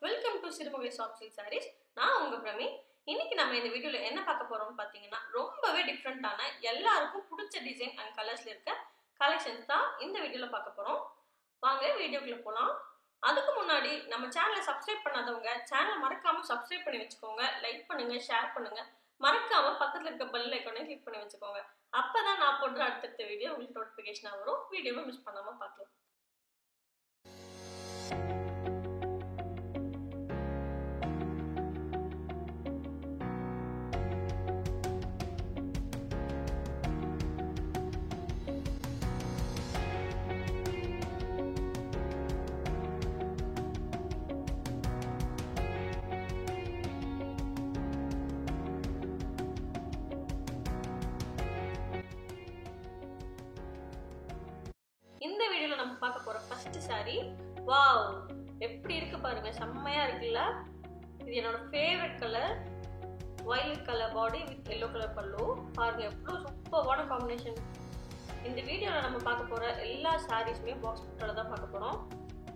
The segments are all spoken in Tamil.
Welcome to Sirumugai soft silk sarees. நான் உங்க பிரமி. இன்னைக்கு நம்ம இந்த வீடியோல என்ன பார்க்க போறோம்னு பாத்தீங்கன்னா, ரொம்பவே டிஃப்ரெண்டான எல்லாருக்கும் பிடிச்ச டிசைன் அண்ட் கலர்ஸ்ல இருக்க கலெக்ஷன்ஸ் தான் இந்த வீடியோல பார்க்க போறோம். வாங்க வீடியோக்குள்ள போலாம். அதுக்கு முன்னாடி நம்ம சேனலை சப்ஸ்கிரைப் பண்ணாதவங்க சேனலை மறக்காம சப்ஸ்கிரைப் பண்ணி வச்சுக்கோங்க. லைக் பண்ணுங்க, ஷேர் பண்ணுங்க. மறக்காம பக்கத்துல இருக்க பெல் ஐகானை கிளிக் பண்ணி வச்சுக்கோங்க. அப்பதான் நான் போடுற அடுத்தடுத்த வீடியோ உங்களுக்கு நோட்டிபிகேஷனா வரும். வீடியோவை மிஸ் பண்ணாம பார்க்கலாம். இந்த வீடியோல நம்ம பார்க்க போற ஃபர்ஸ்ட் saree, வாவ் எப்படி இருக்கு பாருங்க, செம்மையா இருக்குல்ல. இது என்னோட favourite colour, violet colour body with yellow colour பல்லு. பாருங்க எவ்வளவு சூப்பரான காம்பினேஷன். இந்த வீடியோல நம்ம பார்க்க போற எல்லா சாரீஸுமே பாக்ஸ் புட்டால தான் பார்க்க போறோம்.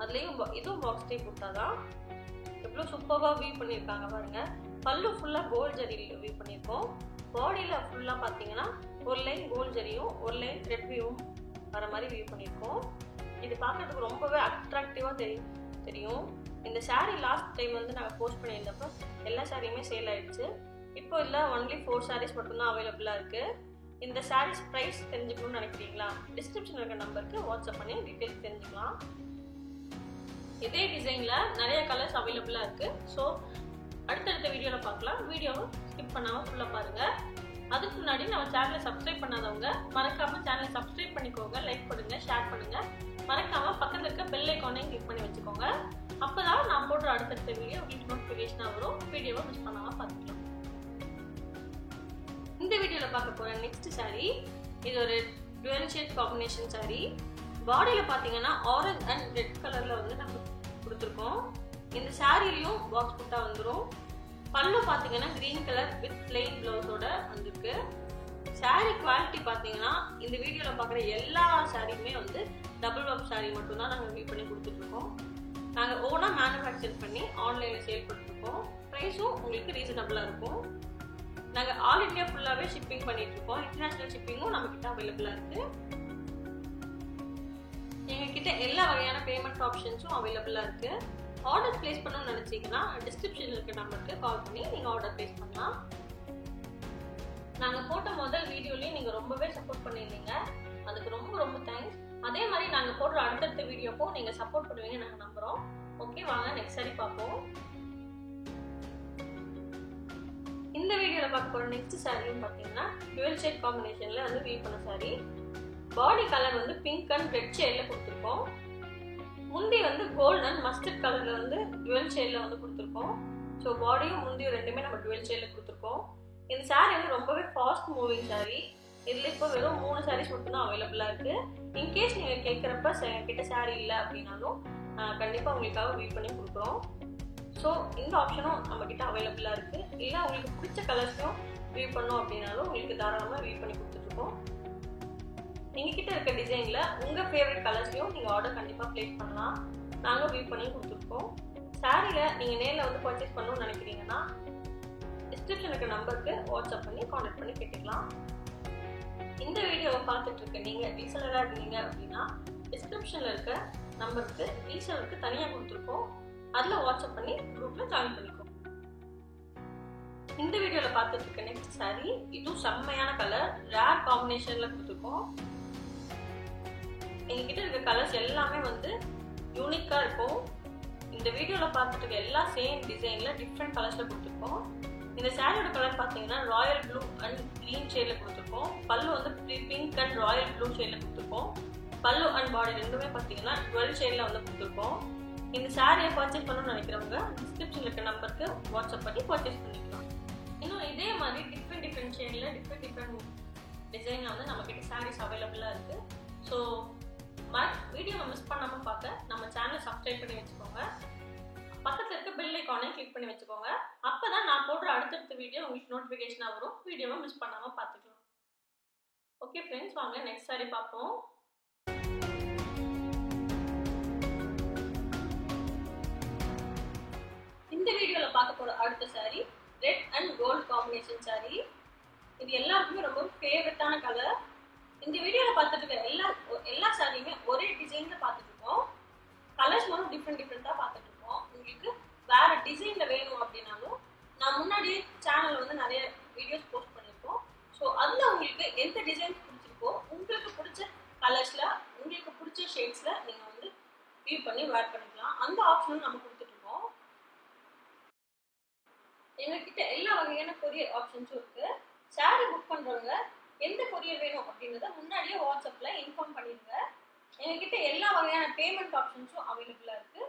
அதுலயும் இதுவும் பாக்ஸ் டைப் புட்டா தான். எவ்வளவு சூப்பரா வீவ் பண்ணிருக்காங்க பாருங்க. பல்லு ஃபுல்லா கோல்ட் ஜரியில வீவ் பண்ணிருக்கோம். பாடியில ஃபுல்லா பாத்தீங்கன்னா ஒரு லைன் கோல்ட் ஜரியும் ஒரு லைன் த்ரெட் வீவும் வர மாதிரி வியூ பண்ணியிருக்கோம். இது பார்க்கறதுக்கு ரொம்பவே அட்ராக்டிவாக தெரியும். இந்த saree லாஸ்ட் டைம் வந்து நாங்கள் போஸ்ட் பண்ணியிருந்தப்போ எல்லா சாரியுமே சேல் ஆயிடுச்சு. இப்போ இல்லை, ஒன்லி 4 sarees மட்டும்தான் அவைலபிளாக இருக்குது. இந்த சாரீஸ் ப்ரைஸ் தெரிஞ்சுக்கணும்னு நினைக்கிறீங்களா? டிஸ்கிரிப்ஷன் இருக்க நம்பருக்கு வாட்ஸ்அப் பண்ணி டீட்டெயில்ஸ் தெரிஞ்சுக்கலாம். இதே டிசைனில் நிறைய கலர்ஸ் அவைலபிளாக இருக்குது. ஸோ அடுத்தடுத்த வீடியோவில் பார்க்கலாம். வீடியோவை ஸ்கிப் பண்ணாமல் ஃபுல்லாக பாருங்கள். அதுக்கு முன்னாடி நம்ம சேனலை சப்ஸ்கிரைப் பண்ணாதவங்க மறக்காம சேனலை சப்ஸ்கிரைப் பண்ணிக்கோங்க. லைக் பண்ணுங்க, ஷேர் பண்ணுங்க. மறக்காம பக்கத்துல இருக்க பெல் ஐகானையும் கிளிக் பண்ணி வச்சுக்கோங்க. அப்பதான் நான் போடுற அடுத்தடுத்த வீடியோ உங்களுக்கு நோட்டிபிகேஷனா வரும். வீடியோவை மிஸ் பண்ணாம பார்த்துக்கலாம். இந்த வீடியோல பார்க்க போற நெக்ஸ்ட் saree, இது ஒரு டுவல் ஷேட் காம்பினேஷன் saree. பாடியில பாத்தீங்கன்னா ஆரஞ்சு அண்ட் ரெட் கலர்ல வந்து நம்ம கொடுத்துருக்கோம். இந்த சாரிலையும் பாக்ஸ் புட்டா வந்துடும். பல்லு பாத்தீங்கன்னா கிரீன் கலர் வித் பிளெயின் பிளவுஸோட வந்திருக்கு. saree குவாலிட்டி பாத்தீங்கன்னா இந்த வீடியோல பாக்குற எல்லா சாரியுமே வந்து டபுள் ஒர்க் saree மட்டும் தான் நாங்க வீவ் பண்ணி கொடுத்துட்டு இருக்கோம். நாங்க ஓனா மேனுஃபேக்சர் பண்ணி ஆன்லைன்ல சேல் பண்ணிட்டு இருக்கோம். பிரைஸும் உங்களுக்கு ரீசனபிளா இருக்கும். நாங்க ஆல் இந்தியா ஃபுல்லாவே ஷிப்பிங் பண்ணிட்டு இருக்கோம். இன்டர்நேஷனல் ஷிப்பிங்கும் நம்ம கிட்ட அவைலபிளா இருக்கு. எங்க கிட்ட எல்லா வகையான பேமெண்ட் ஆப்ஷன்ஸும் அவைலபிளா இருக்கு. ஆர்டர் பிளேஸ் பண்ணணும்னு நினைச்சீங்கன்னா டிஸ்கிரிப்ஷன்ல இருக்க நம்பருக்கு கால் பண்ணி நீங்க ஆர்டர் பிளேஸ் பண்ணலாம். நாங்க போட்ட முதல் வீடியோலயே நீங்க ரொம்பவே சப்போர்ட் பண்ணிருந்தீங்க. அதுக்கு ரொம்ப ரொம்ப தேங்க்ஸ். அதே மாதிரி நாங்க போடுற அடுத்தடுத்த வீடியோக்கும் நீங்க சப்போர்ட் பண்ணுவீங்க நாங்க நம்புறோம். ஓகே, வாங்க நெக்ஸ்ட் saree பார்ப்போம். இந்த வீடியோல பார்க்க போற நெக்ஸ்ட் saree பாத்தீங்கன்னா டுவல் ஷேட் காம்பினேஷன்ல வந்து வீவ் பண்ண saree. பாடி கலர் வந்து பிங்க் அண்ட் ரெட் ஷேட்ல கொடுத்துருக்கோம். முந்தி வந்து கோல்ட் அண்ட் மஸ்டர்ட் கலர்ல வந்து டுவல் ஷேட்ல வந்து கொடுத்துருக்கோம். ஸோ பாடியும் முந்தியும் ரெண்டுமே நம்ம டுவல் ஷேட்ல கொடுத்துருக்கோம். இந்த saree வந்து ரொம்பவே ஃபாஸ்ட் மூவிங் saree. இதுல இப்போ வெறும் 3 sarees மட்டும் தான் அவைலபிளா இருக்கு. இன்கேஸ் நீங்க கேட்கறப்ப கிட்ட saree இல்லை அப்படின்னாலும் கண்டிப்பா உங்களுக்காக வீவ் பண்ணி கொடுக்குறோம். ஸோ இந்த ஆப்ஷனும் நம்ம கிட்ட அவைலபிளா இருக்கு. இல்லை உங்களுக்கு பிடிச்ச கலர்ஸையும் வீவ் பண்ணோம் அப்படின்னாலும் உங்களுக்கு தாராளமா வீவ் பண்ணி கொடுத்துருக்கோம். எங்க கிட்ட இருக்க டிசைன்ல உங்க ஃபேவரட் கலர்ஸையும் நீங்க ஆர்டர் கண்டிப்பா பிளேஸ் பண்ணலாம். நாங்க வீவ் பண்ணி கொடுத்துருக்கோம். சாரியில நீங்க நேர்ல வந்து பர்ச்சேஸ் பண்ணணும்னு நினைக்கிறீங்கன்னா டிஸ்கிரிப்ஷன் இருக்க நம்பருக்கு வாட்ஸ்அப் பண்ணி கான்டாக்ட் பண்ணி கேட்டுக்கலாம். இந்த வீடியோவை பார்த்துட்டு இருக்க நீங்க ரீசெலரா இருக்கீங்க அப்படின்னா டிஸ்கிரிப்ஷன்ல இருக்க நம்பருக்கு ரீசெலருக்கு தனியா கொடுத்துருக்கோம். அதுல வாட்ஸ்அப் பண்ணி குரூப்ல ஜாயின் பண்ணிக்கோ. இந்த வீடியோல பார்த்துட்டு இருக்க நெக்ஸ்ட் saree, இதுவும் செம்மையான கலர், ரேர் காம்பினேஷன்ல கொடுத்துருக்கோம். எங்ககிட்ட இருக்க கலர்ஸ் எல்லாமே வந்து யூனிக்கா இருக்கும். இந்த வீடியோல பார்த்துட்டு இருக்க எல்லா சேம் டிசைன்ல டிஃப்ரெண்ட் கலர்ஸ்ல கொடுத்துருக்கோம். இந்த சாரியோட கலர் பார்த்தீங்கன்னா ராயல் ப்ளூ அண்ட் கிரீன் ஷேட்ல கொடுத்துருக்கோம். பல்லு வந்து பிங்க் அண்ட் ராயல் ப்ளூ ஷேட்ல கொடுத்துருக்கோம். பல்லு அண்ட் பாடி ரெண்டுமே பார்த்தீங்கன்னா 12 ஷேட்ல வந்து கொடுத்துருக்கோம். இந்த சாரியை பர்ச்சேஸ் பண்ணணும்னு நினைக்கிறவங்க டிஸ்கிரிப்ஷன்ல இருக்க நம்பருக்கு வாட்ஸ்அப் பண்ணி பர்ச்சேஸ் பண்ணிக்கலாம். இன்னும் இதே மாதிரி டிஃப்ரெண்ட் ஷேட்ல டிஃப்ரெண்ட் டிசைன்ல வந்து நம்ம கிட்ட சாரீஸ் அவைலபிளா இருக்கு. ஸோ வீடியோவை மிஸ் பண்ணாம பார்க்க நம்ம சேனலை சப்ஸ்கிரைப் பண்ணி வச்சுக்கோங்க. பக்கத்துல இருக்க பெல் ஐகானையும் கிளிக் பண்ணி வச்சுக்கோங்க. அப்பதான் நான் போடுற அடுத்தடுத்த வீடியோ உங்களுக்கு நோட்டிபிகேஷனா வரும். வீடியோவை மிஸ் பண்ணாம பார்த்துக்கலாம். ஓகே ஃப்ரெண்ட்ஸ், வாங்க நெக்ஸ்ட் saree பார்ப்போம். அடுத்த saree red and gold combination saree. இது எல்லாருக்குமே ரொம்ப ஃபேவரட்டான கலர். இந்த வீடியோல பார்த்துட்டு இருக்க எல்லா சாரியுமே ஒரே டிசைன்ல பார்த்துட்டு இருக்கோம். கலர்ஸ் மட்டும் டிஃப்ரெண்டா பார்த்துட்டு இருக்கோம். உங்களுக்கு வேற டிசைன்ல வேணும் அப்படின்னாலும் நான் முன்னாடியே சேனல்ல வந்து நிறைய வீடியோஸ் போஸ்ட் பண்ணியிருக்கோம். ஸோ அதுல உங்களுக்கு எந்த டிசைன் பிடிச்சிருக்கோ உங்களுக்கு பிடிச்ச கலர்ஸ்ல உங்களுக்கு பிடிச்ச ஷேட்ஸ்ல நீங்க வந்து வியூ பண்ணி வேர் பண்ணிக்கலாம். அந்த ஆப்ஷனும் நம்ம கொடுத்துட்டு இருக்கோம். எங்ககிட்ட எல்லா வகையான கொரியர் ஆப்ஷன்ஸும் இருக்கு. சாரி புக் பண்றவங்க எந்த கொரியர் வேணும் அப்படின்றத முன்னாடியே வாட்ஸ்அப்ல இன்ஃபார்ம் பண்ணிடுங்க. எங்ககிட்ட எல்லா வகையான பேமெண்ட் ஆப்ஷன்ஸும் அவைலபிளா இருக்கு.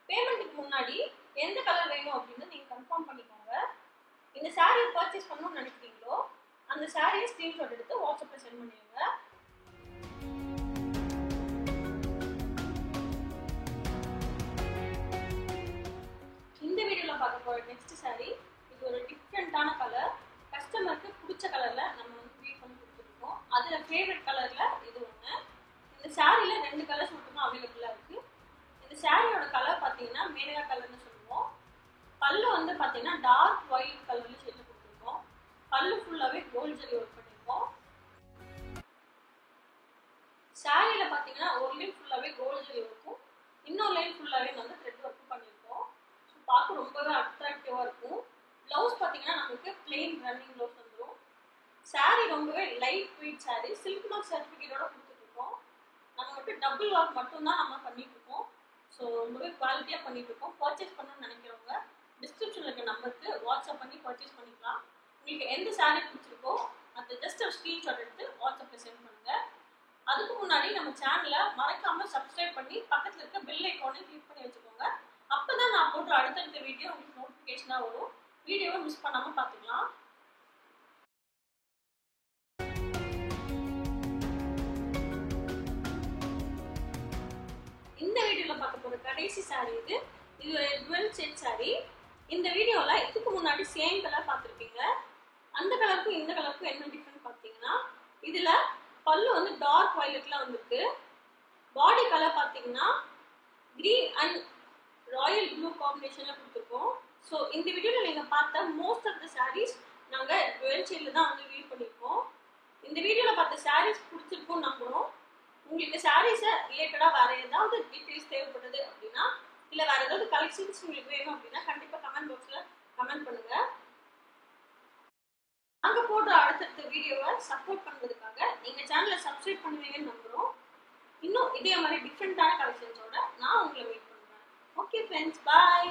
பேமெண்ட்டுக்கு முன்னாடி எந்த கலர் வேணும் அப்படின்னு நீங்க கன்ஃபார்ம் பண்ணிக்கோங்க. இந்த சாரியை பர்ச்சேஸ் பண்ணணும்னு நினைக்கிறீங்களோ அந்த சாரியை ஸ்கிரீன்ஷாட் எடுத்து வாட்ஸ்அப்ல சென்ட் பண்ணிடுங்க. இந்த வீடியோல பார்க்க போற நெக்ஸ்ட் சாரி இது ஒரு டிஃப்ரெண்டான கலர். கஸ்டமருக்கு பிடிச்ச கலர்ல நம்ம வந்து வீவ் பண்ணி கொடுத்துருக்கோம். அதுல ஃபேவரட் கலர்ல இது ஒண்ணு. இந்த சாரில 2 கலர்ஸ் மட்டும் தான் அவைலபிளா இருக்கு. இந்த சாரியோட கலர் பாத்தீங்கன்னா மேனகா கலர்னு சொல்லுவோம். பல்லு வந்து பாத்தீங்கன்னா டார்க் ஒயிட் கலர்ல ஷேட்ல கொடுத்துருக்கோம். பல்லு ஃபுல்லாவே கோல்ட் ஜரி ஒர்க் பண்ணிருக்கோம். சாரில பாத்தீங்கன்னா ஒரு லைன் ஃபுல்லாவே கோல்ட் ஜரி இருக்கும், இன்னொரு லைன் ஃபுல்லாவே வந்து த்ரெட் ஒர்க் பண்ணிருக்கோம். ஸோ பார்க்க ரொம்பவே அட்ராக்டிவா இருக்கும். பிளவுஸ் பாத்தீங்கன்னா நமக்கு பிளெயின் ரன்னிங் பிளவுஸ் வந்துடும். சாரி ரொம்பவே light weight sari, silk mark சர்டிஃபிகேட்டோட கொடுத்துட்டு இருக்கோம். நம்ம மட்டும் டபுள் ஒர்க் மட்டும் தான் நம்ம பண்ணிட்டு இருக்கோம். ஸோ ரொம்பவே குவாலிட்டியா பண்ணிட்டு இருக்கோம். பர்ச்சேஸ் பண்ணணும்னு நினைக்கிறவங்க டிஸ்கிரிப்ஷன்ல இருக்க நம்பருக்கு வாட்ஸ்அப் பண்ணி பர்ச்சேஸ் பண்ணிக்கலாம். உங்களுக்கு எந்த சாரி பிடிச்சிருக்கோ அந்த ஜஸ்ட் ஒரு ஸ்கிரீன்ஷாட் எடுத்து வாட்ஸ்அப்ல சென்ட் பண்ணுங்க. அதுக்கு முன்னாடி நம்ம சேனலை மறக்காம சப்ஸ்கிரைப் பண்ணி பக்கத்துல இருக்க பெல் ஐக்கானையும் கிளிக் பண்ணி வச்சுக்கோங்க. அப்பதான் நான் போடுற அடுத்தடுத்த வீடியோ உங்களுக்கு நோட்டிபிகேஷனா வரும். வீடியோவை மிஸ் பண்ணாம பார்த்துக்கலாம். இந்த வீடியோல பார்க்க போற கடைசி சாரி இது ஒரு டுவெல் செட் சாரி. இந்த வீடியோல இதுக்கு முன்னாடி சேம் கலர் பார்த்துருப்பீங்க. அந்த கலருக்கும் இந்த கலருக்கும் என்ன டிஃபரெண்ட் பார்த்தீங்கன்னா இதுல பல்லு வந்து டார்க் வயலட்ல வந்திருக்கு. பாடி கலர் பார்த்தீங்கன்னா கிரீன் அண்ட் ராயல் ப்ளூ காம்பினேஷன்ல கொடுத்துருக்கோம். ஸோ இந்த வீடியோவில் நீங்கள் பார்த்த மோஸ்ட் ஆஃப் த சாரீஸ் நாங்கள் டுவெல் ஷேடில் தான் வந்து வியூ பண்ணியிருக்கோம். இந்த வீடியோவில் பார்த்த சாரீஸ் பிடிச்சிருக்கும்னு நம்புகிறோம். உங்களுக்கு சாரீஸை ரிலேட்டடாக வேறு ஏதாவது டீட்டெயில்ஸ் தேவைப்படுது அப்படின்னா இல்லை வேறு ஏதாவது கலெக்ஷன்ஸ் உங்களுக்கு வேணும் அப்படின்னா கண்டிப்பாக கமெண்ட் பாக்ஸில் கமெண்ட் பண்ணுங்கள். நாங்கள் போடுற அடுத்தடுத்த வீடியோவை சப்போர்ட் பண்ணுறதுக்காக எங்கள் சேனலை சப்ஸ்கிரைப் பண்ணுவீங்கன்னு நம்புகிறோம். இன்னும் இதே மாதிரி டிஃப்ரெண்ட்டான கலெக்ஷன்ஸோட நான் உங்களை வெயிட் பண்ணுறேன். ஓகே ஃப்ரெண்ட்ஸ், பாய்.